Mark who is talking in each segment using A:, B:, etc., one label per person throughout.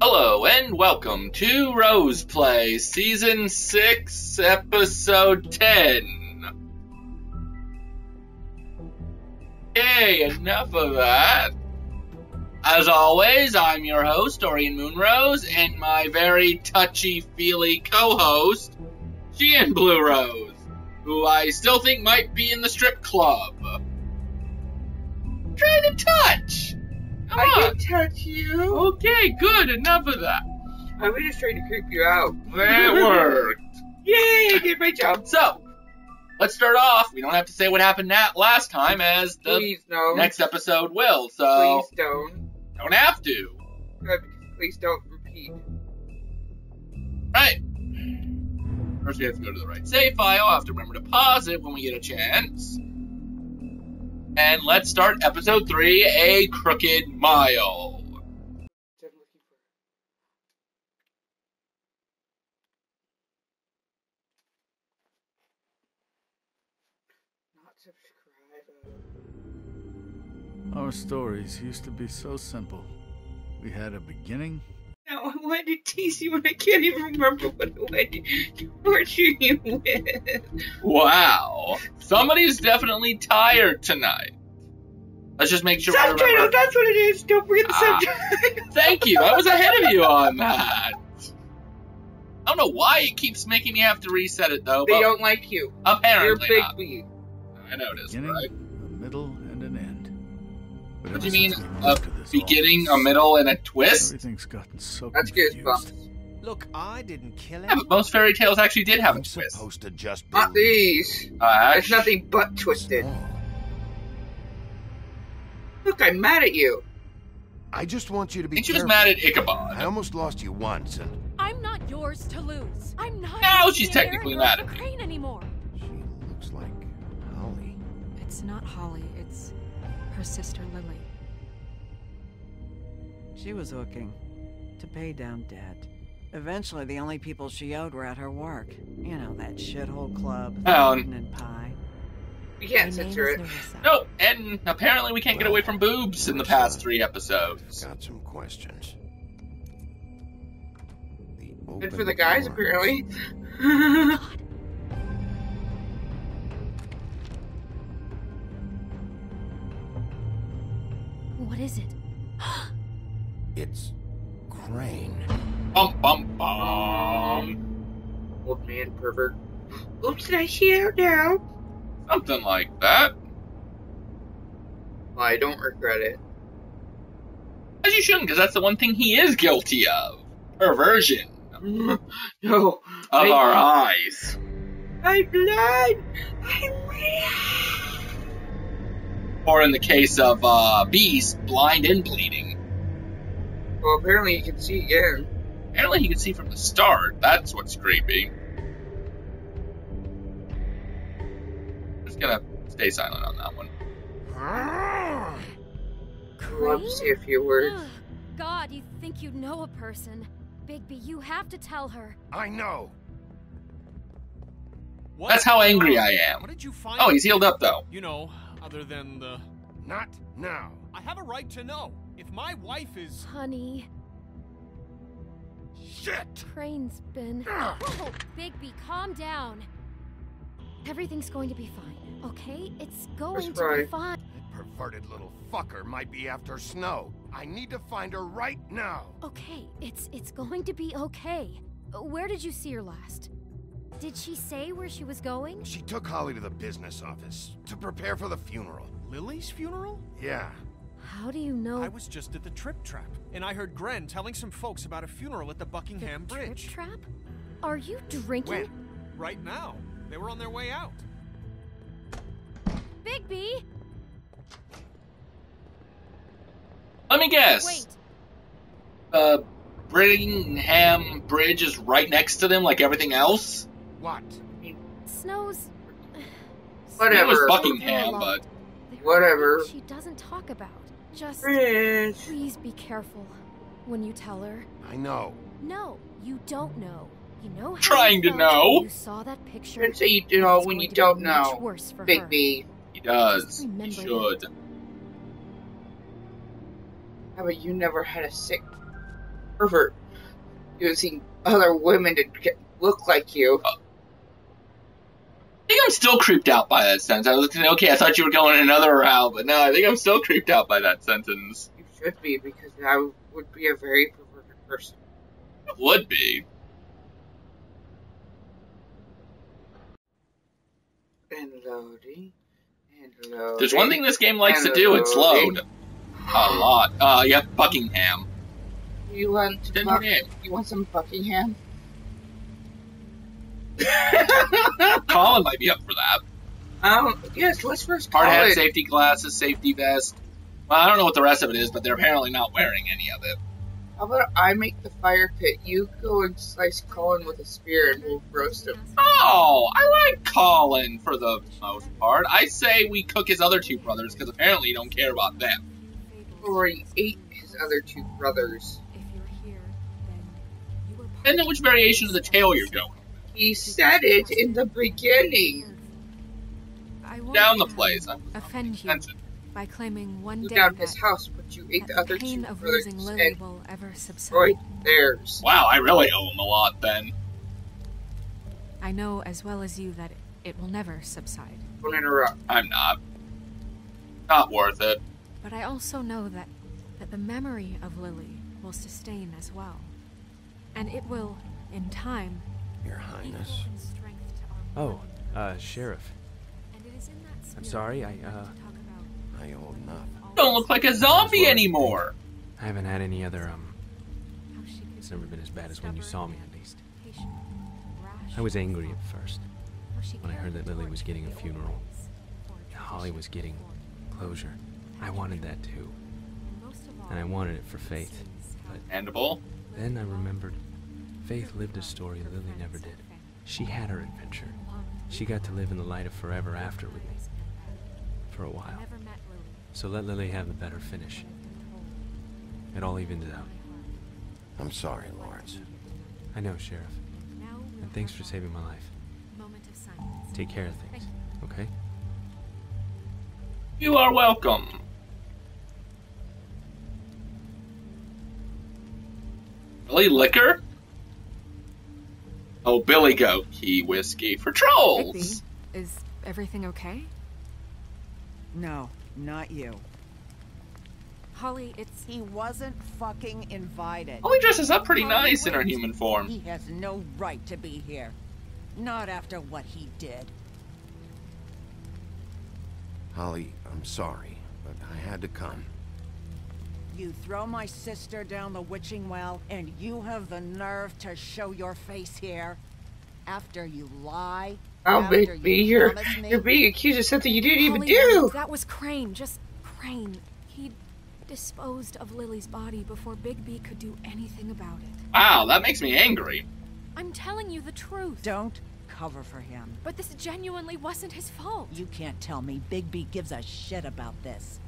A: Hello and welcome to Rose Play Season 6, Episode 10. Okay, enough of that. As always, I'm your host, Dorian Moonrose, and my very touchy-feely co-host, Sheehan Blue Rose, who I still think might be in the strip club. Trying to touch! Come on.
B: I did touch you.
A: Okay, good, enough of that.
B: I was just trying to creep you out.
A: That worked.
B: Yay, I did my job.
A: So, let's start off. We don't have to say what happened last time, as the
B: Please don't.
A: next episode will, so
B: Please don't.
A: don't have to.
B: Good, please don't repeat.
A: Right. First we have to go to the right save file. I'll have to remember to pause it when we get a chance. And let's start episode 3, A Crooked Mile.
B: Not subscribe.
C: Our stories used to be so simple. We had a beginning.
B: Now I wanted to tease you and I can't even remember what it was to torture you with.
A: Wow. Somebody's definitely tired tonight. Let's just make sure we
B: Subtitles,
A: remember.
B: that's what it is. Don't forget the subtitles.
A: Thank you. I was ahead of you on that. I don't know why it keeps making me have to reset it, though.
B: They
A: But
B: don't like you.
A: apparently
B: You're
A: not.
B: big.
A: I noticed,
C: Beginning,
A: right?
C: a middle, and an end. But
A: What
C: ever
A: do you mean,
C: since we
A: a
C: moved to this
A: beginning, a
C: office,
A: middle, and a twist?
C: everything's gotten so
B: That's
C: confused.
B: goosebumps.
D: Look, I didn't kill him.
A: Yeah, but most fairy tales actually did have a
D: I'm
A: twist.
D: supposed to just
B: Not these. It's
A: Actually,
B: nothing but twisted.
D: Small.
B: Look, I'm mad at you.
D: I just want you to
A: I
D: be
A: think she was
D: careful.
A: mad at
D: I
A: Ichabod.
D: almost lost you once, and
E: I'm not yours to lose. I'm not.
A: Now
E: even
A: she's
E: the
A: technically
E: inheritor
A: mad
E: of
A: at
E: the
A: me.
E: crane anymore.
D: she looks like Holly.
E: It's not Holly. It's her sister Lily.
F: She was looking to pay down debt. Eventually, the only people she owed were at her work. You know, that shithole club,
A: Oh.
F: Puddin' and Pie.
B: You
E: My
B: can't
E: name
B: censor
E: is
B: it.
E: Nerissa.
A: No, and apparently we can't get away from boobs in the past 3 episodes.
D: Got some questions. The
B: Good for
D: open
B: the guys,
D: doors.
B: apparently.
E: God. What is it?
D: It's Crane.
A: Bum bum bum.
B: Old man pervert. Oops, did I shoot now?
A: Something like that.
B: Well, I don't regret it.
A: As you shouldn't, because that's the one thing he is guilty of. Perversion
B: No.
A: of our eyes.
B: I'm blind. I'm weak.
A: Or in the case of Beast, blind and bleeding.
B: Well, apparently you can see again.
A: Apparently he could see from the start. That's what's creepy. Just gonna stay silent on that one.
B: I'd love to say a few words.
E: Ugh, God, you think you know a person. Bigby, you have to tell her.
D: I know.
G: What?
A: That's how angry I am.
G: What did you find?
A: Oh, he's healed up though.
G: You know, other than the...
D: Not now.
G: I have a right to know. If my wife is...
E: Honey,
D: Shit!
E: Crane's been...
D: Ah.
E: Oh, Bigby, calm down. Everything's going to be fine, okay? It's going
B: That's
E: to be
B: right.
E: fine.
D: That perverted little fucker might be after Snow. I need to find her right now.
E: Okay, it's going to be okay. Where did you see her last? Did she say where she was going?
D: She took Holly to the business office to prepare for the funeral.
G: Lily's funeral?
D: Yeah.
E: How do you know
G: I was just at the Trip Trap, and I heard Gren telling some folks about a funeral at the
E: the
G: Buckingham
E: trip
G: Bridge.
E: trap? Are you drinking?
D: When?
G: Right now. They were on their way out.
E: Bigby!
A: Let me guess.
E: Wait,
A: Brittingham Bridge is right next to them like everything else?
D: What?
E: Snow's...
B: Whatever.
A: It was
E: Snow's
A: Buckingham,
E: alone.
A: but...
E: There are
B: Whatever.
E: things she doesn't talk about. Just
B: Friends.
E: please be careful when you tell her.
D: I know.
E: No, you don't know. You know how
A: Trying
E: you
A: to
E: felt
A: know.
E: when you saw that picture.
B: Don't say you know
E: It's
B: when
E: going
B: you
E: to be
B: don't
E: much
B: know.
E: worse for
B: Big
E: her.
B: B.
A: He does.
E: Just
A: He
E: remember
A: should.
B: How about you never had a sick... pervert using other women to look like you.
A: I think I'm still creeped out by that sentence. I was thinking, okay, I thought you were going another route, but no, I think I'm still creeped out by that sentence.
B: You should be, because I would be a very perverted person.
A: It would be.
B: And loading. And loading.
A: There's one thing this game likes
B: and
A: to do, it's
B: loading.
A: load. A lot. Yeah, Buckingham.
B: You want
A: Didn't turn it.
B: you want some Buckingham?
A: Colin might be up for that.
B: Yes, let's first
A: Hard hat,
B: Colin.
A: safety glasses, safety vest. Well, I don't know what the rest of it is, but they're apparently not wearing any of it.
B: How about I make the fire pit? You go and slice Colin with a spear and we'll roast him.
A: Oh, I like Colin for the most part. I say we cook his other two brothers, because apparently you don't care about them.
B: Or he ate his other two brothers.
A: Depending on which variation of the tale you're going.
B: He said it in the beginning.
A: Down the place.
E: Offend you by claiming one
B: You
E: day
B: down
E: that,
B: his house, but you ate
E: that
B: the other
E: pain
B: two
E: of
B: brothers
E: losing Lily
B: and
E: will ever subside.
B: destroyed theirs.
A: Wow, I really owe him a lot then.
E: I know as well as you that it will never subside.
B: Don't interrupt.
A: I'm not. Not worth it.
E: But I also know that the memory of Lily will sustain as well. And it will, in time,
H: Your Highness.
E: equal in strength to our
H: Oh, Sheriff.
E: And it is in that spirit
H: I'm sorry,
E: that
H: I
E: we want to talk about
D: I owe enough.
A: You don't look like a zombie anymore.
H: I haven't had any other,
E: how she could
H: it's never been as bad as when you saw me, at least.
E: patient, rash,
H: I was angry at first,
E: how she
H: when I heard that
E: carried
H: Lily was
E: forth
H: getting a
E: the
H: funeral.
E: ornaments for
H: and Holly was getting
E: tradition,
H: closure. I wanted that too,
E: and most of all,
H: and I wanted it for Faith.
E: sees how
H: But
A: Handable.
H: then I remembered Faith lived a story Lily never did. She had her adventure. She got to live in the light of forever after with me. For a while.
E: never met Lily.
H: So let Lily have the better finish. It all evens out.
D: I'm sorry, Lawrence.
H: I know, Sheriff.
E: Now we'll
H: And thanks
E: have
H: for
E: a
H: saving my life.
E: moment of silence.
H: Take care of things, okay?
A: You are welcome. Billy Liquor? Oh, Billy Goat Key Whiskey for trolls.
E: Bigby, is everything okay?
F: No, not you.
E: Holly, it's...
F: He wasn't fucking invited.
A: Holly dresses up pretty nice in her human form.
F: He has no right to be here. Not after what he did.
D: Holly, I'm sorry, but I had to come.
F: You throw my sister down the witching well, and you have the nerve to show your face here? After you lie?
B: Oh,
F: after
B: Bigby,
F: you promised me?
B: you're being accused of something you didn't even
E: Holly,
B: do.
E: that was Crane, just Crane. He disposed of Lily's body before Bigby could do anything about it.
A: Wow, that makes me angry.
E: I'm telling you the truth.
F: Don't cover for him.
E: But this genuinely wasn't his fault.
F: You can't tell me Bigby gives a shit about this.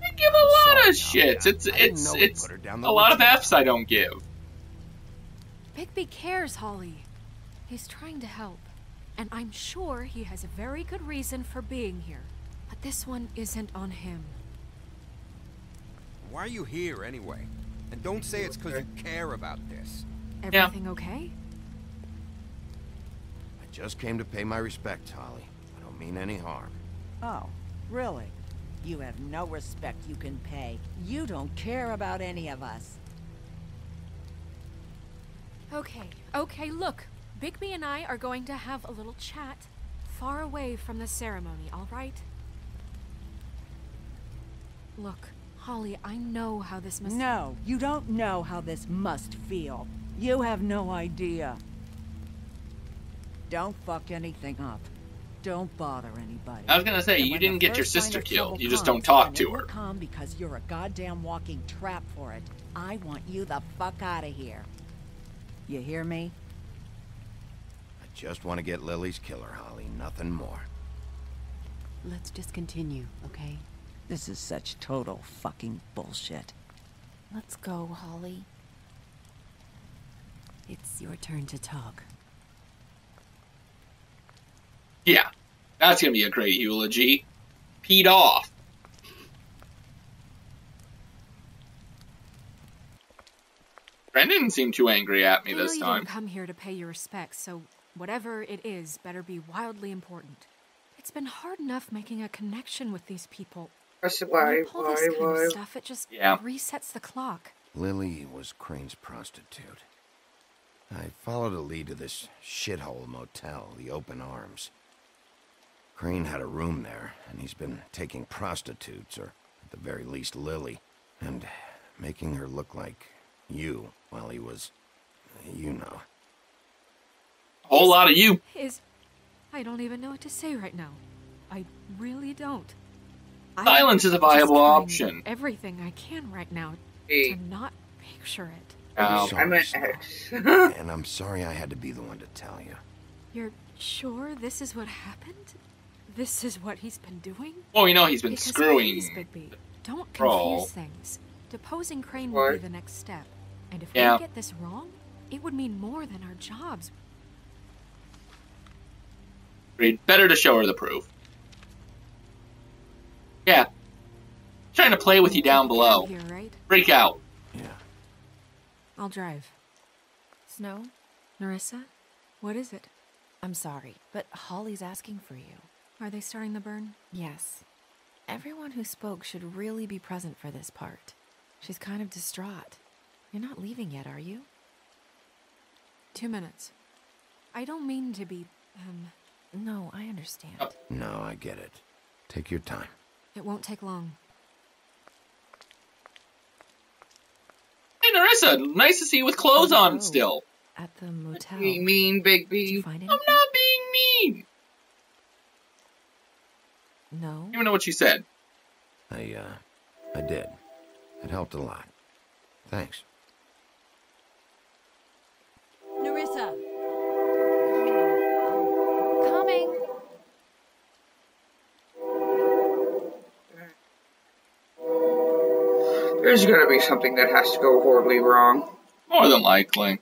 A: I give a lot
D: sorry,
A: of shits.
D: Nadia. I didn't know we
A: It's
D: put her down the
A: a lot of
D: witching
A: F's I don't give.
E: Bigby cares, Holly. He's trying to help. And I'm sure he has a very good reason for being here. But this one isn't on him.
I: Why are you here, anyway? And don't say it's because you care about this.
E: Everything okay?
D: I just came to pay my respects, Holly. I don't mean any harm.
F: Oh, really? You have no respect you can pay. You don't care about any of us.
E: Okay, look. Bigby and I are going to have a little chat far away from the ceremony, all right? Look, Holly, I know how this must...
F: No, you don't know how this must feel. You have no idea. Don't fuck anything up. Don't bother anybody.
A: I was gonna say,
F: And
A: you
F: when
A: didn't
F: the
A: get your
F: first sign
A: sister
F: of
A: killed.
F: trouble
A: You just
F: comes,
A: don't talk
F: and
A: to
F: it will
A: her.
F: come because you're a goddamn walking trap for it. I want you the fuck out of here. You hear me?
D: I just want to get Lily's killer, Holly. Nothing more.
J: Let's just continue, okay?
F: This is such total fucking bullshit.
J: Let's go, Holly. It's your turn to talk.
A: Yeah, that's gonna be a great eulogy. Peed off. Brent didn't seem too angry at me
E: I know
A: this
E: you
A: time.
E: didn't come here to pay your respects, so whatever it is better be wildly important. It's been hard enough making a connection with these people.
B: That's
E: When
B: why,
E: you pull this kind of stuff, it just resets the clock.
D: Lily was Crane's prostitute. I followed a lead to this shithole motel, the Open Arms. Crane had a room there, and he's been taking prostitutes, or at the very least Lily, and making her look like you while he was, you know.
A: A whole lot of you.
E: I don't even know what to say right now. I really don't.
A: Silence is a viable option.
E: Everything I can right now to not picture it.
B: I'm an ex.
D: And I'm sorry I had to be the one to tell you.
E: You're sure this is what happened? This is what he's been doing?
A: Well, you know he's been
E: Because
A: screwing.
E: please, Bigby, don't
A: Troll.
E: confuse things. Deposing Crane would be the next step. And if we get this wrong, it would mean more than our jobs.
A: Agreed. Better to show her the proof. Yeah. Trying to play with you down below.
E: Here, right?
A: Freak out.
D: Yeah.
E: I'll drive.
J: Snow?
E: Nerissa? What is it?
J: I'm sorry, but Holly's asking for you.
E: Are they starting the burn?
J: Yes. Everyone who spoke should really be present for this part. She's kind of distraught. You're not leaving yet, are you?
E: 2 minutes. I don't mean to be,
J: No, I understand.
D: No, I get it. Take your time.
E: It won't take long.
A: Hey, Nerissa, nice to see you with clothes on still.
J: At the motel.
B: Be mean, Big
J: Did you
B: B.
J: find
A: I'm
J: anything?
A: not being mean.
J: No.
A: I don't even know what she said.
D: I did. It helped a lot. Thanks.
E: Nerissa! Coming!
B: There's gonna be something that has to go horribly wrong.
A: More than likely.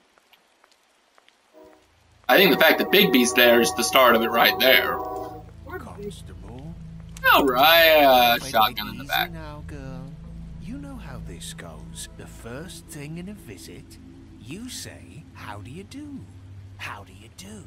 A: I think the fact that Bigby's there is the start of it right there.
K: Constable.
A: Alright, shotgun in the back.
K: Now, girl. You know how this goes. The first thing in a visit, you say, "How do you do? How do you do?"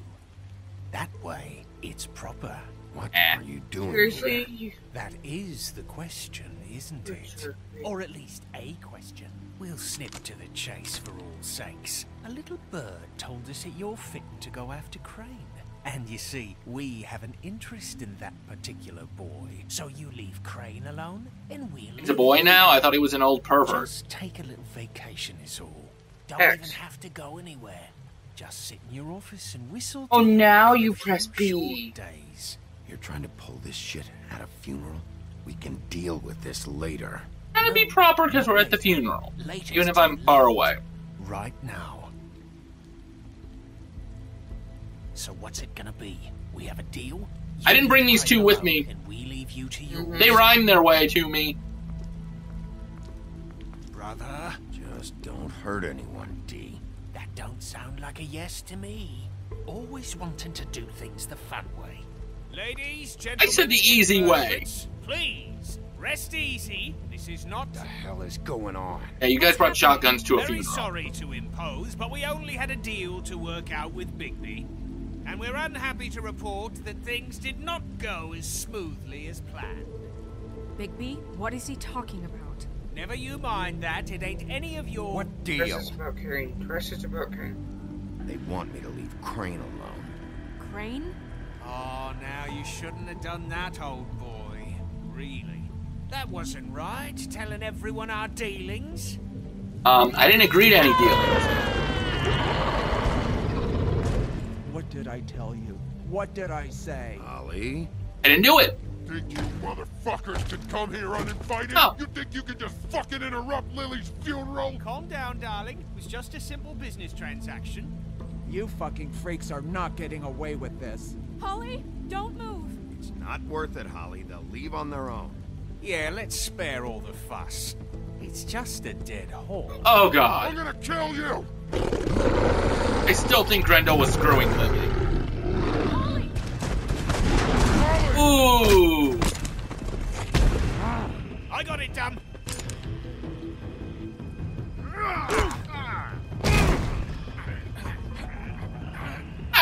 K: That way, it's proper.
D: What are you doing
B: Seriously?
D: here?
K: That is the question, isn't it? Or at least a question. We'll snip to the chase for all sakes. A little bird told us that you're fitting to go after Crane. And you see, we have an interest in that particular boy. So you leave Crane alone, and we'll
A: He's a boy now? I thought he was an old pervert.
K: Just take a little vacation is all. Don't
B: X.
K: even have to go anywhere. Just sit in your office and whistle.
B: Oh,
K: to
B: now
K: for
B: you
K: a
B: press
K: few
B: B.
K: short days.
D: You're trying to pull this shit at a funeral? We can deal with this later.
A: Gotta be proper because we're at the funeral.
K: Later,
A: Even if I'm far away.
K: right now. So what's it gonna be? We have a deal?
A: I didn't bring these two with me.
K: And we leave you to your
A: They rhyme their way to me.
K: brother.
D: Just don't hurt anyone, D.
K: That don't sound like a yes to me. Always wanting to do things the fun way. Ladies, gentlemen,
A: I said the easy way.
K: please rest easy. This is not.
D: What the hell is going on?
A: Hey, you guys brought shotguns to a
K: Very
A: funeral.
K: sorry to impose, but we only had a deal to work out with Bigby. And we're unhappy to report that things did not go as smoothly as planned.
E: Bigby, what is he talking about?
K: Never you mind that, it ain't any of your...
D: What
B: Press
D: deal?
B: is about Crane. Press is about Crane.
D: They want me to leave Crane alone.
E: Crane?
K: Oh, now you shouldn't have done that, old boy. Really. That wasn't right, telling everyone our dealings.
A: I didn't agree to any dealings.
L: What did I tell you? What did I say?
D: Ollie?
A: I didn't do it.
D: Think you motherfuckers could come here uninvited?
A: No.
D: You think you could just fucking interrupt Lily's funeral?
K: Calm down, darling. It was just a simple business transaction.
L: You fucking freaks are not getting away with this.
E: Holly, don't move!
D: It's not worth it, Holly. They'll leave on their own.
K: Yeah, let's spare all the fuss. It's just a dead horse.
A: Oh god.
D: I'm gonna kill you!
A: I still think Grendel was screwing Lily.
E: Holly!
A: Ooh!
K: I got it done.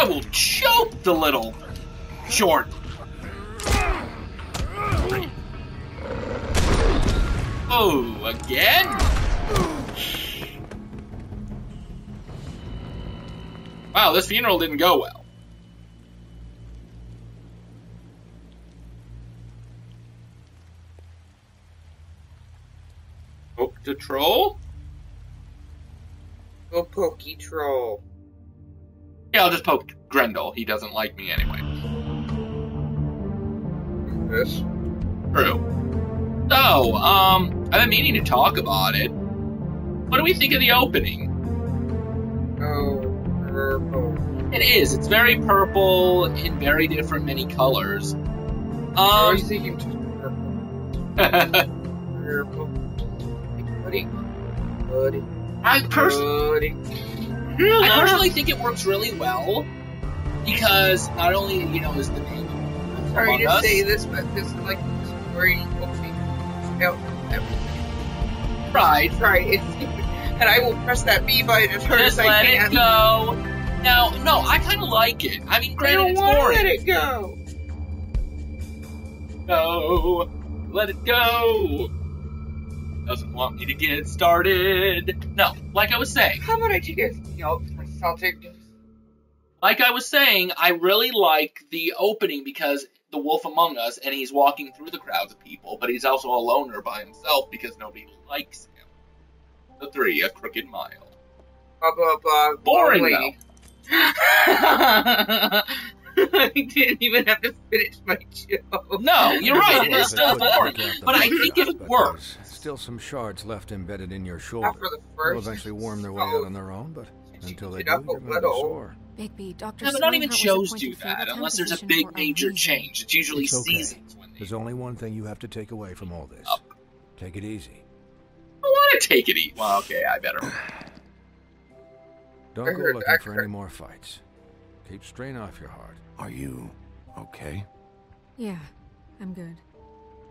A: I will choke the little short. Oh, again? Wow, this funeral didn't go well. Poke the troll?
B: Go pokey troll.
A: Yeah, I'll just poke Grendel. He doesn't like me anyway.
B: Yes.
A: True. So, I've been meaning to talk about it. What do we think of the opening?
B: Oh, purple.
A: It is. It's very purple in very different many colors.
B: I was thinking just purple. Purple. Buddy.
A: I personally think it works really well because not only, you know, is the name of
B: Sorry to say this, but this is like story out everything.
A: Right.
B: Right. And I will press that B button as hard as I
A: let
B: can.
A: It go. Now, no, I kind of like it. I mean, granted, it's boring.
B: Let it go.
A: No, let it go. Doesn't want me to get started. No, like I was saying.
B: How about I take a Celtic?
A: Like I was saying, I really like the opening because the wolf among us, and he's walking through the crowds of people, but he's also a loner by himself because nobody likes him. The 3, a crooked mile.
B: Blah, blah, blah.
A: Boring, though.
B: I didn't even have to finish my joke.
A: No, you're right. It is still boring. But I think it works.
I: Still some shards left embedded in your shoulder.
B: After the first,
I: they'll eventually worm their way out on their own, but until they do,
B: up
I: you're going to be sore.
E: Bigby, Dr.
A: Yeah, but not even shows do that unless there's a big major change. It's usually seasons when they...
I: There's only one thing you have to take away from all this. Take it easy.
A: I want to take it easy. Well, okay, I better.
I: Don't go looking for any more fights. Keep strain off your heart.
D: Are you okay?
E: Yeah, I'm good.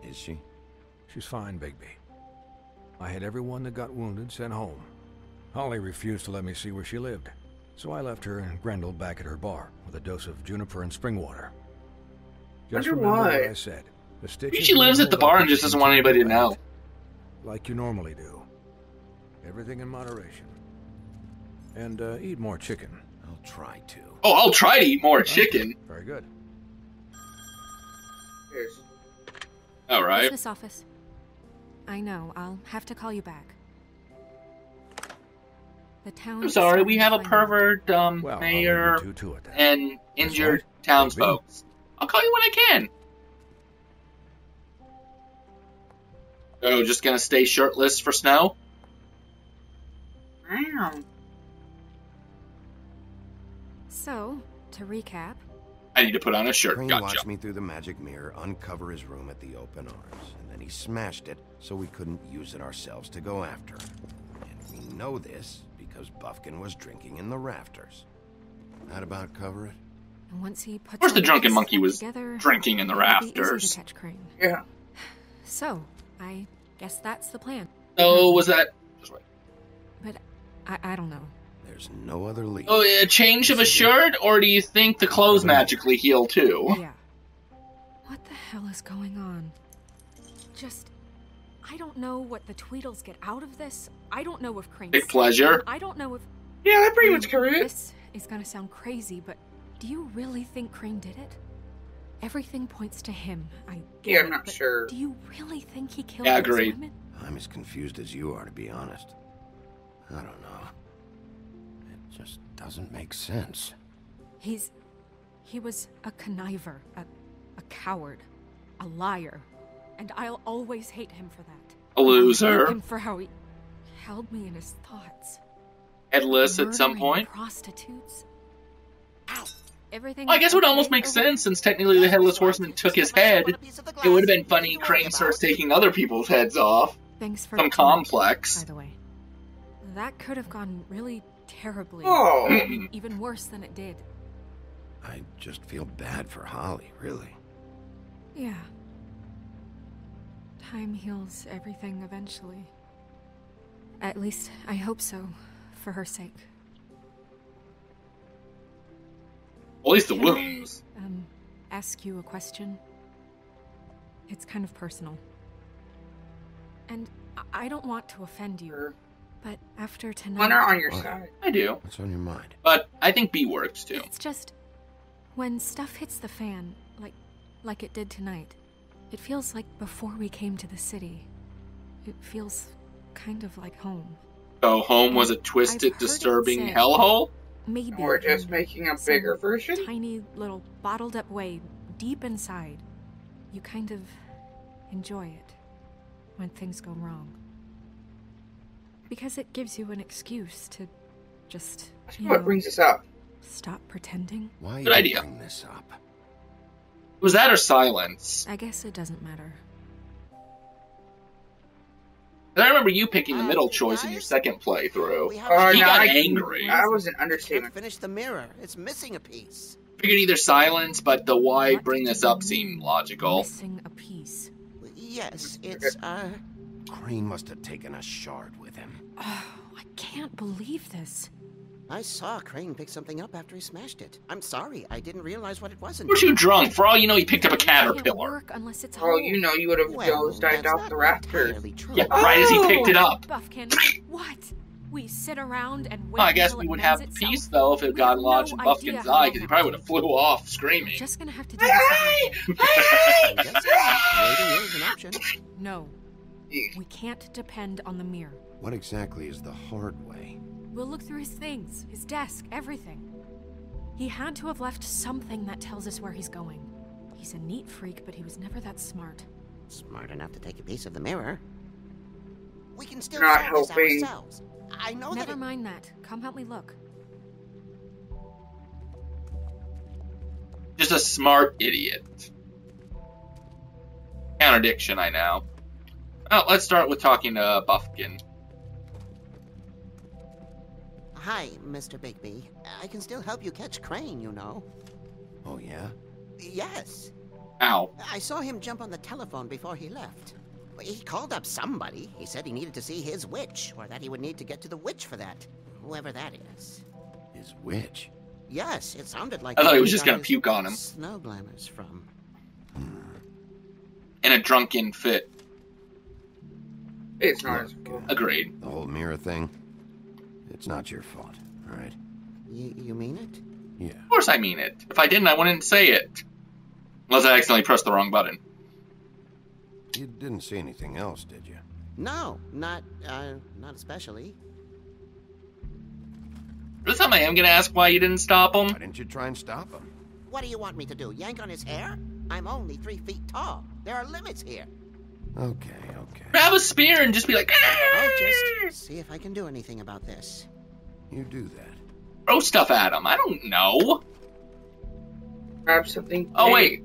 D: Is she?
I: She's fine, Bigby. I had everyone that got wounded sent home. Holly refused to let me see where she lived, so I left her and Grendel back at her bar with a dose of juniper and spring water. Just remember what I said. The stitches
A: she lives at the bar and just doesn't want anybody to know.
I: Like you normally do. Everything in moderation. And eat more chicken.
D: I'll try to.
A: Oh, I'll try to eat more chicken.
I: Very good.
A: All right.
E: Business office. I know. I'll have to call you back. The town.
A: I'm sorry. We have a pervert mayor and injured townsfolk. I'll call you when I can. Oh, just gonna stay shirtless for snow?
B: Wow.
E: So, to recap,
A: I need to put on a shirt.
D: Crane
A: Gotcha.
D: watched me through the magic mirror uncover his room at the open arms, and then he smashed it so we couldn't use it ourselves to go after him. And we know this because Buffkin was drinking in the rafters. That about cover it?
E: and once he puts
A: Of course the
E: all
A: drunken
E: this
A: monkey was
E: together,
A: drinking in the
E: it'll be easy
A: rafters.
E: to catch Crane.
B: Yeah.
E: So, I guess that's the plan.
A: Oh, was that... Just wait.
E: But I don't know.
D: There's no other lead.
A: Oh, a change of a shirt, or do you think the clothes magically heal too?
E: Yeah. What the hell is going on? I don't know what the Tweedles get out of this. I don't know if Crane's
A: Big pleasure.
E: I don't know if...
B: Yeah, that pretty much correct.
E: This is gonna sound crazy, but do you really think Crane did it? Everything points to him. I get
B: Yeah,
E: it,
B: I'm not
E: but
B: sure.
E: Do you really think he killed
A: Yeah,
E: those
A: agreed.
E: women?
D: I'm as confused as you are, to be honest. I don't know. It just doesn't make sense.
E: He was a conniver, a coward, a liar, and I'll always hate him for that.
A: A loser.
E: I'll hate him for how he held me in his thoughts.
A: Headless at some
E: Murdering
A: point.
E: Prostitutes. Ow. Everything.
A: Well, I guess it would
E: okay
A: almost make
E: over
A: sense since technically the Headless Horseman took his head. It would have been funny Crane starts taking other people's heads off.
E: Thanks for
A: Some complex.
E: by the way. That could have gone really terribly.
B: Oh.
E: Maybe even worse than it did.
D: I just feel bad for Holly, really.
E: Yeah. Time heals everything eventually. At least, I hope so, for her sake.
A: At least the
E: Can
A: wounds.
E: I, ask you a question? It's kind of personal. And I don't want to offend you, but after tonight...
B: Honor on your side.
A: I do.
D: What's on your mind?
A: But I think B works too.
E: It's just... when stuff hits the fan, like it did tonight, it feels like before we came to the city. It feels kind of like home.
A: So home was a twisted, disturbing hellhole?
E: Maybe
B: we're just making a bigger version?
E: Tiny little bottled up way, deep inside. You kind of enjoy it when things go wrong. Because it gives you an excuse to just,
B: what brings us up?
E: Stop pretending.
D: Why
A: Good idea.
D: Bring this up?
A: Was that or silence?
E: I guess it doesn't matter.
A: I remember you picking the middle choice in your second playthrough. He
B: no,
A: got angry.
B: I was an understatement.
M: Finish the mirror. It's missing a piece.
A: Figured either silence, but the why bring this up seemed logical.
E: Missing a piece.
M: Yes, it's,
D: Crane must have taken a shard with him.
E: Oh, I can't believe this.
M: I saw Crane pick something up after he smashed it. I'm sorry, I didn't realize what it was.
A: Were you drunk? For all you know, he picked up a
E: It can't
A: caterpillar.
E: work unless it's
B: Oh, you know, you would have just dived off the rafters.
A: Yeah, right as he picked it up.
E: Buffkin, what? We sit around and wait
A: Well, I guess
E: until
A: we
E: it
A: would
E: mends
A: have the
E: itself?
A: piece, though, if it got lodged in
E: no
A: Buffkin's
E: idea
A: eye,
E: how
A: because he
E: long
A: probably would have flew off screaming.
E: Just gonna have to do this.
M: Waiting is an option.
E: No. We can't depend on the mirror.
D: What exactly is the hard way?
E: We'll look through his things, his desk, everything. He had to have left something that tells us where he's going. He's a neat freak, but he was never that smart.
M: Smart enough to take a piece of the mirror. We can still
B: Not
M: solve this
B: helping.
M: ourselves. I know
E: Never
M: that.
E: mind that. Come help me look.
A: Just a smart idiot. Contradiction, I know. Oh, let's start with talking to Buffkin.
M: Hi, Mr. Bigby. I can still help you catch Crane, you know.
D: Oh, yeah?
M: Yes.
A: Ow.
M: I saw him jump on the telephone before he left. He called up somebody. He said he needed to see his witch, or that he would need to get to the witch for that. Whoever that is.
D: His witch?
M: Yes, it sounded like...
A: I thought he was
M: he
A: just
M: got
A: gonna
M: his
A: puke on him.
M: Snow glamours from.
A: In a drunken fit.
B: It's not his fault.
A: Agreed.
D: The whole mirror thing? It's not your fault, alright?
M: You mean it?
D: Yeah.
A: Of course I mean it. If I didn't, I wouldn't say it. Unless I accidentally pressed the wrong button.
D: You didn't see anything else, did you?
M: No, not especially.
A: This time I am gonna ask why you didn't stop him.
D: Why didn't you try and stop him?
M: What do you want me to do, yank on his hair? I'm only 3 feet tall. There are limits here.
D: Okay.
A: Grab a spear and just be like,
M: I'll just see if I can do anything about this.
D: You do that.
A: throw stuff at him. I don't know.
B: Grab something.
A: Oh, wait.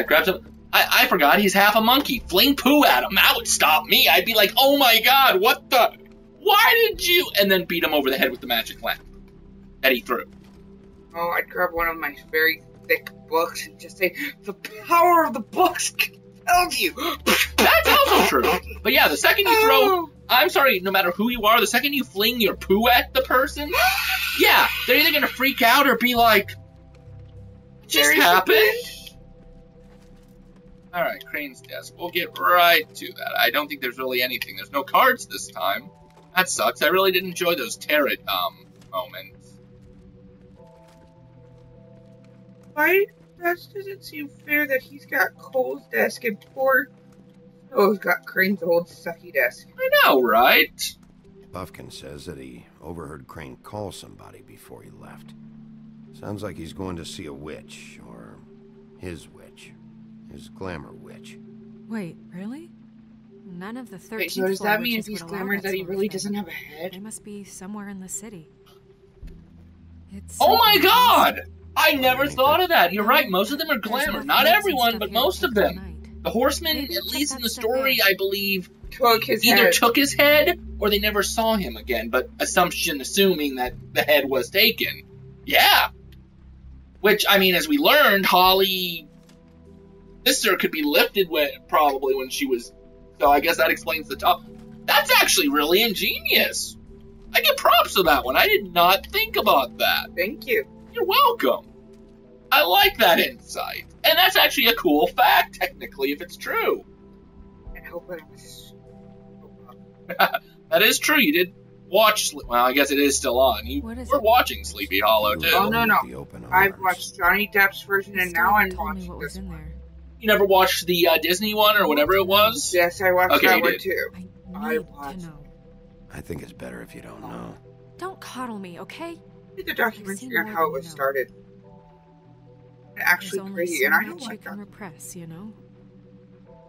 A: Grab some. I forgot he's half a monkey. Fling poo at him. That would stop me. I'd be like, oh my god, what the? Why did you? And then beat him over the head with the magic lamp that he threw.
B: Oh, I'd grab one of my very thick books and just say, the power of the books compelled you.
A: That's also true. But yeah, the second you throw, I'm sorry, no matter who you are, the second you fling your poo at the person, yeah, they're either gonna freak out or be like, it just happened. Alright, Crane's desk. We'll get right to that. I don't think there's really anything. There's no cards this time. That sucks. I really did enjoy those tarot moments.
B: Why? That doesn't seem fair that he's got Cole's desk and poor Snow's got Crane's old sucky desk.
A: I know, right?
D: Buffkin says that he overheard Crane call somebody before he left. Sounds like he's going to see a witch, or his witch. His glamour witch.
E: Wait, really? None of the 13th
B: Wait, so does
E: floor
B: that mean if
E: witches
B: he's
E: would allow
B: glamour that he
E: sort of
B: really
E: thing.
B: doesn't have a head?
E: They must be somewhere in the city. It's
A: Oh my
E: something
A: god! I never thought of that. You're right. Most of them are
E: There's
A: glamour.
E: enough
A: Not
E: notes and
A: everyone,
E: stuff
A: but
E: here to
A: most of
E: take all
A: them.
E: night.
A: The horsemen,
E: Maybe
A: at
E: check
A: least
E: that
A: in the
E: stuff
A: story,
E: out.
A: I believe,
B: Took his
A: either
B: head.
A: took his head or they never saw him again. But assuming that the head was taken. Yeah. Which, I mean, as we learned, Holly's sister could be lifted probably when she was. So I guess that explains the top. That's actually really ingenious. I get props for that one. I did not think about that.
B: Thank you.
A: You're welcome. I like that insight. And that's actually a cool fact, technically, if it's true.
B: I hope I was.
A: That is true. You did watch. Well, I guess it is still on. You were watching Sleepy Hollow, too.
B: Oh, no. I've watched Johnny Depp's version, and now I'm watching this one.
A: You never watched the Disney one or whatever it was?
B: Yes, I watched that one, too.
E: I watched.
D: I think it's better if you don't know.
E: Don't coddle me, okay?
B: The documentary on how it was started. Actually crazy, and I don't like that.
E: Repress, you know?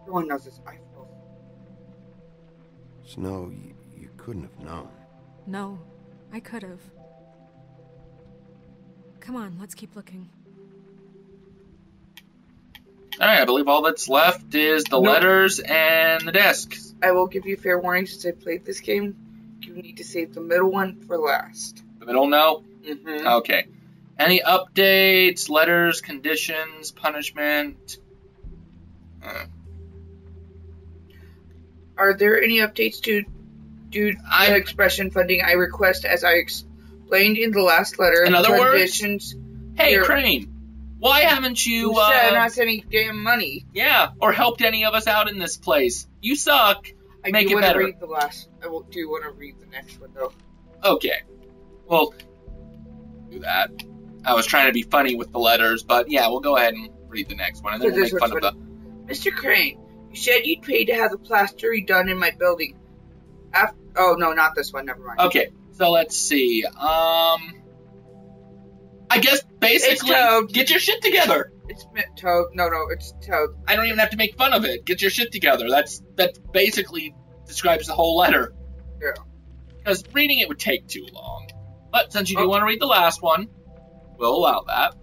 B: No one knows this. I feel.
D: Snow, you couldn't have known.
E: No, I could have. Come on, let's keep looking.
A: Alright, I believe all that's left is the letters and the discs.
B: I will give you fair warning since I played this game. You need to save the middle one for last.
A: The middle no?
B: Mm-hmm.
A: Okay. Any updates, letters, conditions, punishment?
B: Are there any updates to the expression funding I request as I explained in the last letter?
A: In other
B: conditions
A: words? Hey, Crane, why haven't you
B: sent us any damn money?
A: Yeah, or helped any of us out in this place? You suck. Make it better.
B: Read the last. I do want to read the next one, though.
A: Okay. Well, do that. I was trying to be funny with the letters, but yeah, we'll go ahead and read the next one, and then we'll make fun of the...
B: Mr. Crane, you said you'd pay to have the plaster redone in my building. Oh, no, not this one. Never mind.
A: Okay, so let's see. I guess basically, get your shit together.
B: It's Toad. No, it's Toad.
A: I don't even have to make fun of it. Get your shit together. That basically describes the whole letter.
B: Yeah.
A: Because reading it would take too long. But since you do want to read the last one, we'll allow that.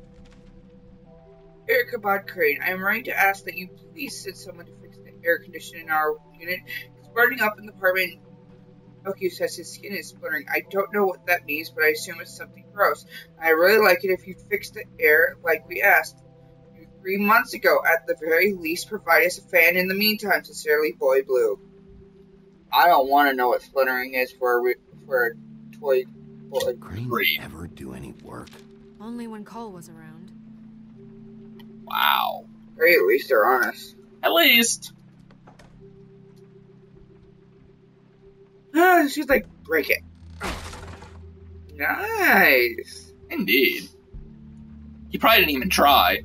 B: Ichabod Crane, I am writing to ask that you please send someone to fix the air conditioning in our unit. It's burning up in the apartment. Pinocchio says his skin is splintering. I don't know what that means, but I assume it's something gross. I really like it if you'd fix the air like we asked 3 months ago. At the very least, provide us a fan in the meantime. Sincerely, Boy Blue. I don't want to know what splintering is for a toy boy.
D: Did Crane ever do any work?
E: Only when Cole was around.
A: Wow.
B: Hey, at least they're honest.
A: At least.
B: She's like, break it. Nice.
A: Indeed. He probably didn't even try.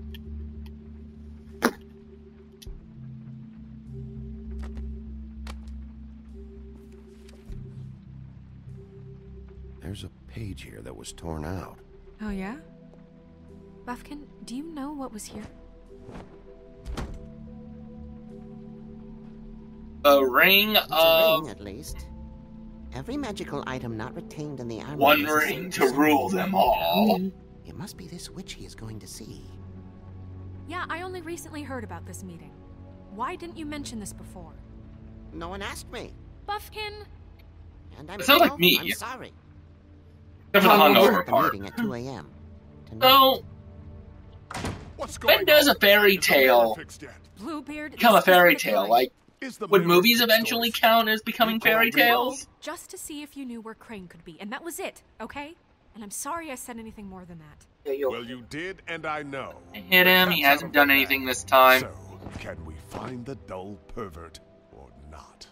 D: There's a page here that was torn out.
E: Oh, yeah? Buffkin, do you know what was here?
A: A ring
M: It's a ring, at least. Every magical item not retained in the armor.
A: One ring to rule them all.
M: It must be this witch he is going to see.
E: Yeah, I only recently heard about this meeting. Why didn't you mention this before?
M: No one asked me.
E: Buffkin!
M: And I'm
A: it sounds like me.
M: I'm sorry.
A: Except for the hungover part.
M: Meeting at 2 a.m.
A: So, when does a fairy tale become a fairy tale? Like, would movies eventually count as becoming fairy tales?
E: Just to see if you knew where Crane could be, and that was it, okay? And I'm sorry I said anything more than that.
N: Well, you did, and I know.
A: I hit him, he hasn't done anything this time.
N: So, can we find the dull pervert, or not?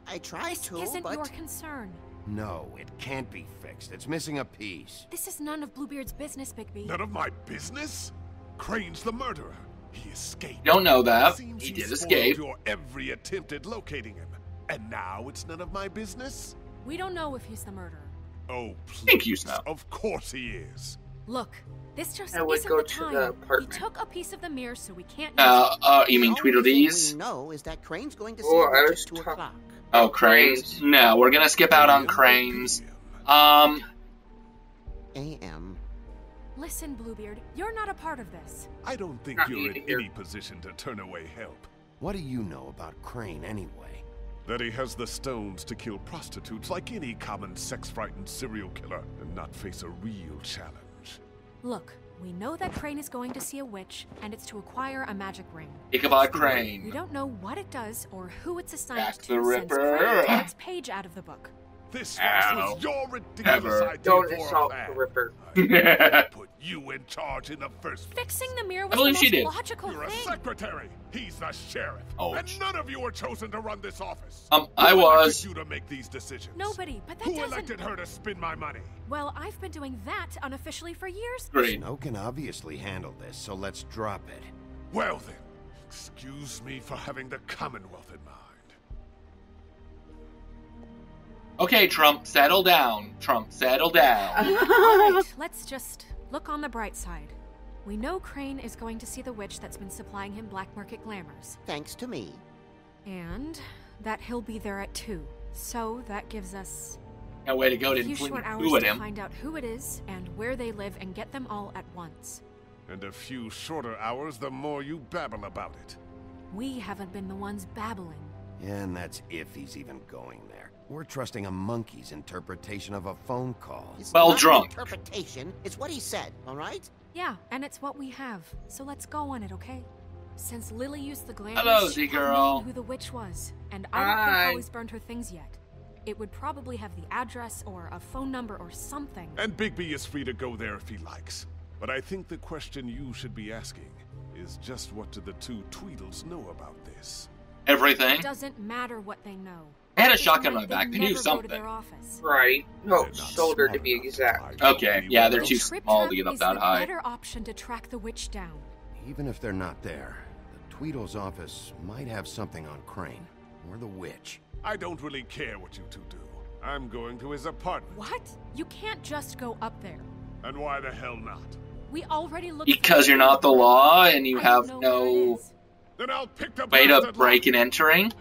M: I tried to,
E: This isn't
M: but...
E: your concern.
D: No, it can't be fixed. It's missing a piece.
E: This is none of Bluebeard's business, Bigby.
N: None of my business? Crane's the murderer. He escaped.
A: Don't know that.
N: Seems
A: He did
N: spoiled
A: escape.
N: your every attempt at locating him. And now it's none of my business?
E: We don't know if he's the murderer.
N: Oh, please.
A: Think you know.
N: Of course he is.
E: Look, this just
B: I would
E: isn't
B: go
E: the
B: to
E: time.
B: the apartment.
E: He took a piece of the mirror, so we can't.
A: You mean Tweedledees?
M: We know is that Crane's going to see
B: Oh, I
M: at
B: was
M: 2 o'clock.
A: Oh, Cranes? No, we're gonna skip out on Cranes.
M: A.M.
E: Listen, Bluebeard, you're not a part of this.
N: I don't think
B: Not
N: you're in
B: either.
N: any position to turn away help.
D: What do you know about Crane anyway?
N: That he has the stones to kill prostitutes like any common sex-frightened serial killer and not face a real challenge.
E: Look, we know that Crane is going to see a witch, and it's to acquire a magic ring.
A: Ichabod
E: We
A: Crane.
E: don't know what it does or who it's assigned
A: Jack
E: to
A: the
E: since
A: Ripper.
E: Crane took its page out of the book.
N: This
A: Ow.
N: was your ridiculous
A: Ever.
N: idea
B: Don't
N: for
B: insult
N: a
B: the
N: plan.
B: Ripper.
N: Put you in charge in the first place.
E: Fixing the mirror
A: I
E: was the
A: believe she
E: most
A: did.
E: logical
N: You're a
E: thing.
N: secretary. He's the sheriff.
A: Oh.
N: And none of you were chosen to run this office.
A: I
N: Who
A: was.
N: elected you to make these decisions?
E: Nobody, but that
N: Who
E: doesn't...
N: elected her to spend my money?
E: Well, I've been doing that unofficially for years.
A: Great.
D: Snow can obviously handle this, so let's drop it.
N: Well then, excuse me for having the Commonwealth in mind.
A: Okay, Trump, settle down. Trump, settle down.
E: Alright, let's just look on the bright side. We know Crane is going to see the witch that's been supplying him black market glamours.
M: Thanks to me.
E: And that he'll be there at 2. So that gives us
A: No way to go.
E: a
A: Didn't
E: few
A: fling
E: short hours
A: who at
E: to
A: him.
E: find out who it is and where they live and get them all at once.
N: And a few shorter hours, the more you babble about it.
E: We haven't been the ones babbling.
D: Yeah, and that's if he's even going there. We're trusting a monkey's interpretation of a phone call.
M: It's
A: Well
M: not an
A: drunk.
M: interpretation. It's what he said, all right?
E: Yeah, and it's what we have. So let's go on it, okay? Since Lily used the glamour,
A: Hello,
E: she
A: Z-girl.
E: has known who the witch was, and I don't think
B: Hi.
E: Holly's burned her things yet. It would probably have the address or a phone number or something.
N: And Bigby is free to go there if he likes. But I think the question you should be asking is just what do the two Tweedles know about this?
A: Everything.
E: It doesn't matter what they know.
A: I had a
E: This
A: shotgun on
E: night
A: my back.
E: they
A: They knew
E: never go to
A: something.
E: their office.
B: Right. No,
N: They're not
B: shoulder to
N: smart
B: be
N: enough
B: exact.
N: hide
A: Okay,
N: anywhere
A: yeah, they're
N: else.
A: too
E: Trip
A: small to
E: Trap
A: get up
E: is
A: that
E: the
A: high.
E: better option to track the witch down.
D: Even if they're not there, the Tweedle's office might have something on Crane. Or the witch.
N: I don't really care what you two do. I'm going to his apartment.
E: What? You can't just go up there.
N: And why the hell not?
E: We already looked
A: Because
E: for
A: you're not the law and you
E: I
A: have
E: don't know where it
A: no
E: is.
N: Then I'll pick the
A: way to
N: bastard
A: break
N: lock.
A: and entering.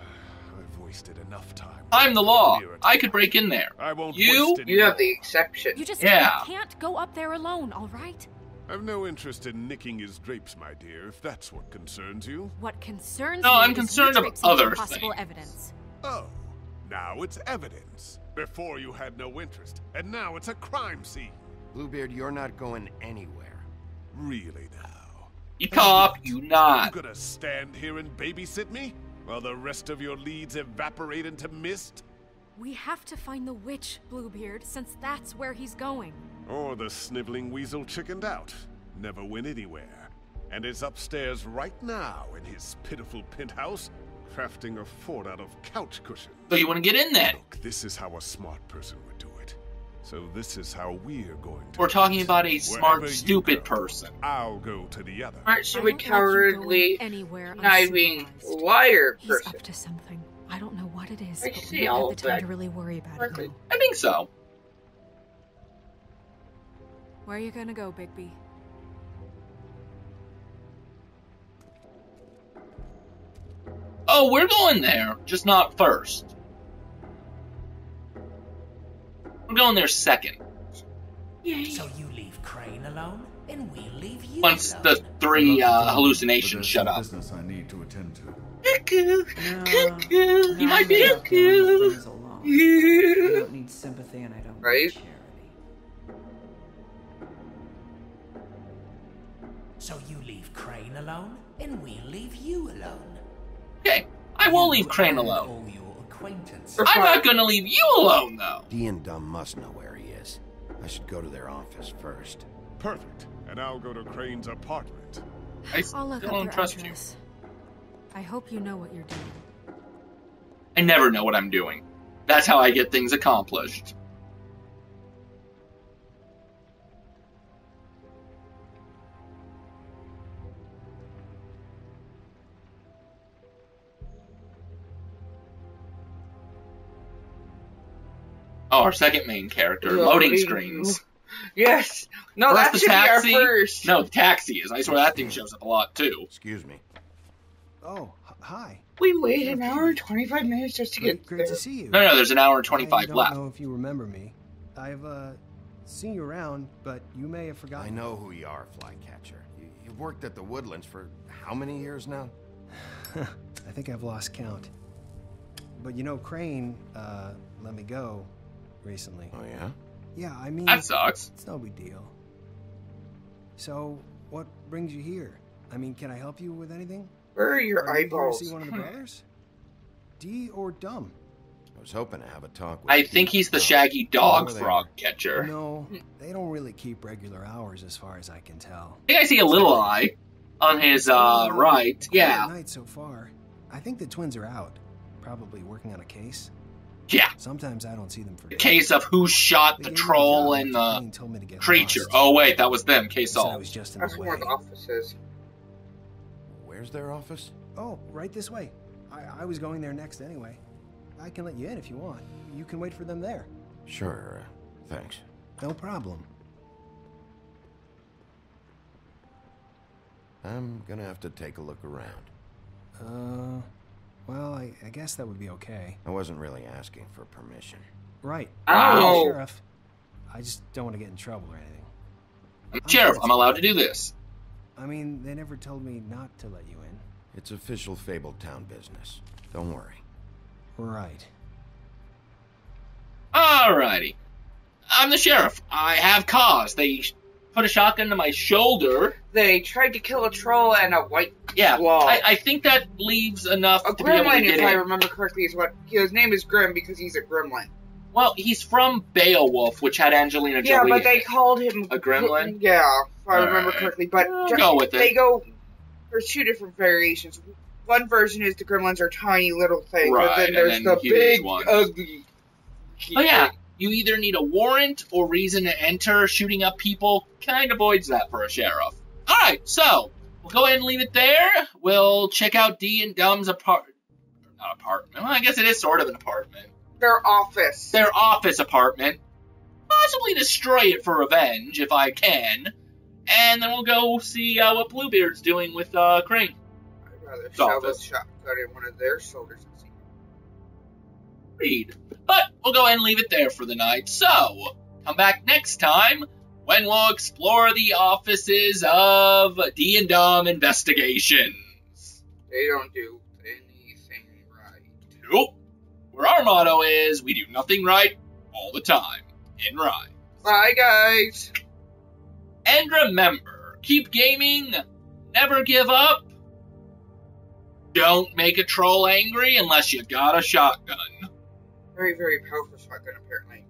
N: I've wasted enough time.
A: I'm the law.
N: Near it.
A: I could break in there.
N: I won't
A: You?
N: waste any
B: You have
N: more.
B: the exception.
E: You just
A: Yeah.
E: can't go up there alone, all right?
N: I've no interest in nicking his drapes, my dear, if that's what concerns you.
E: What concerns
A: No,
E: me
A: I'm
E: is
A: concerned
E: you
A: of
E: traipsing
A: other
E: through possible
A: things.
E: evidence.
N: Oh, now it's evidence. Before you had no interest, and now it's a crime scene.
D: Bluebeard, you're not going anywhere.
N: Really now?
A: You cop, you
N: You
A: not.
N: gonna stand here and babysit me? While the rest of your leads evaporate into mist?
E: We have to find the witch, Bluebeard, since that's where he's going.
N: Or the sniveling weasel chickened out. Never went anywhere. And is upstairs right now in his pitiful penthouse, crafting a fort out of couch cushions.
A: So you want to get in then?
N: Look, this is how a smart person would do it. So this is how we're going to
A: We're
N: do
A: talking
N: it.
A: about a smart,
N: Wherever you
A: stupid
N: go,
A: person.
N: I'll go to the other.
B: Aren't she
E: I
B: a
E: don't
B: cowardly,
E: like you going anywhere
B: conniving
E: unsupervised.
B: liar
E: He's
B: person?
E: up to something. I don't know what it is,
B: I
E: but
B: see
E: we
B: all
E: don't have
B: of
E: the time
B: that.
E: to really worry about it
B: Perfect.
E: now.
A: I think so.
E: Where are you gonna go, Bigby?
A: Oh, we're going there, just not first. We're going there second.
K: So you leave Crane alone, and we'll leave you
A: Once
K: alone.
A: the three
C: I'd love to come,
A: hallucinations
C: but
A: shut
C: there's
A: up.
C: some business I need to attend to.
B: Cuckoo, cuckoo.
A: He might be.
O: Things alone. I don't need sympathy and I don't
B: Right?
O: need charity.
K: So you leave Crane alone, and we'll leave you alone.
A: Okay, I will leave
K: You
A: Crane
K: and
A: alone.
K: all your acquaintances.
A: I'm not gonna leave you alone, though.
D: Dee and Dumb must know where he is. I should go to their office first.
N: Perfect. And I'll go to Crane's apartment.
A: I
E: I'll look
A: still
E: up
A: don't
E: their
A: trust
E: address. I hope you know what you're doing.
A: I never know what I'm doing. That's how I get things accomplished. Oh, our second main character, loading screens.
B: Yes. No,
A: First
B: that
A: the
B: should be our
A: taxi.
B: first.
A: No, the taxi is. I swear that thing shows up a lot too.
D: Excuse me.
L: Oh, hi.
B: We waited an hour and 25 minutes just to get
L: Great
B: there.
L: to see you.
A: No, there's an hour and
L: I
A: 25
L: don't
A: left.
L: know if you remember me. I've seen you around, but you may have forgotten.
D: I know who you are, Flycatcher. You've worked at the Woodlands for how many years now?
L: I think I've lost count. But you know, Crane let me go recently.
D: Oh yeah?
L: Yeah, I mean,
A: That sucks.
L: It's no big deal. So, what brings you here? I mean, can I help you with anything?
B: Where are your
L: Are you here to
B: eyeballs?
L: see one of the brothers? D or Dumb?
D: I was hoping to have a talk with
A: I think he's the shaggy dog frog catcher.
L: No, they don't really keep regular hours as far as I can tell.
A: I think I see a little eye on his right. Yeah.
L: Night so far. I think the twins are out, probably working on a case.
A: Yeah.
L: Sometimes I don't see them for
A: the case of who shot the troll and the creature. Oh wait, that was them. Case solved.
B: That's one of the offices.
D: Where's their office?
L: Oh, right this way. I was going there next anyway. I can let you in if you want. You can wait for them there.
D: Sure, thanks.
L: No problem.
D: I'm gonna have to take a look around.
L: Well, I guess that would be okay.
D: I wasn't really asking for permission.
L: Right.
A: Oh.
L: Sheriff. I just don't want to get in trouble or anything.
A: I'm sheriff. I'm allowed to do this.
L: I mean, they never told me not to let you in.
D: It's official Fabletown business. Don't worry.
L: Right.
A: Alrighty. I'm the sheriff. I have cause. They put a shotgun to my shoulder.
B: They tried to kill a troll and a white
A: Yeah,
B: claw.
A: I think that leaves enough
B: A
A: to be able to
B: gremlin,
A: get
B: if I
A: in.
B: remember correctly, is what his name is Grim because he's a gremlin.
A: Well, he's from Beowulf, which had Angelina Jolie.
B: Yeah, but they called him
A: a gremlin.
B: Yeah, if I remember
A: Alright.
B: correctly. But
A: We'll go with it.
B: They go. There's two different variations. One version is the gremlins are tiny little things,
A: Right,
B: but then
A: and
B: there's
A: then
B: the
A: huge
B: big,
A: ones.
B: ugly.
A: Oh yeah, you either need a warrant or reason to enter. Shooting up people kind of avoids that for a sheriff. Alright, so, we'll go ahead and leave it there. We'll check out D and Dumb's apartment. Not apartment. Well, I guess it is sort of an apartment.
B: Their office.
A: Their office apartment. Possibly destroy it for revenge, if I can. And then we'll go see what Bluebeard's doing with Crane.
B: I'd rather shove a shotgun in one of their shoulders and see.
A: Read. But we'll go ahead and leave it there for the night. So, come back next time when we'll explore the offices of D and Dumb Investigations.
B: They don't do anything right.
A: Nope. Where our motto is, we do nothing right all the time. In rhyme.
B: Bye, guys.
A: And remember, keep gaming, never give up. Don't make a troll angry unless you got a shotgun.
B: Very, very powerful shotgun, apparently.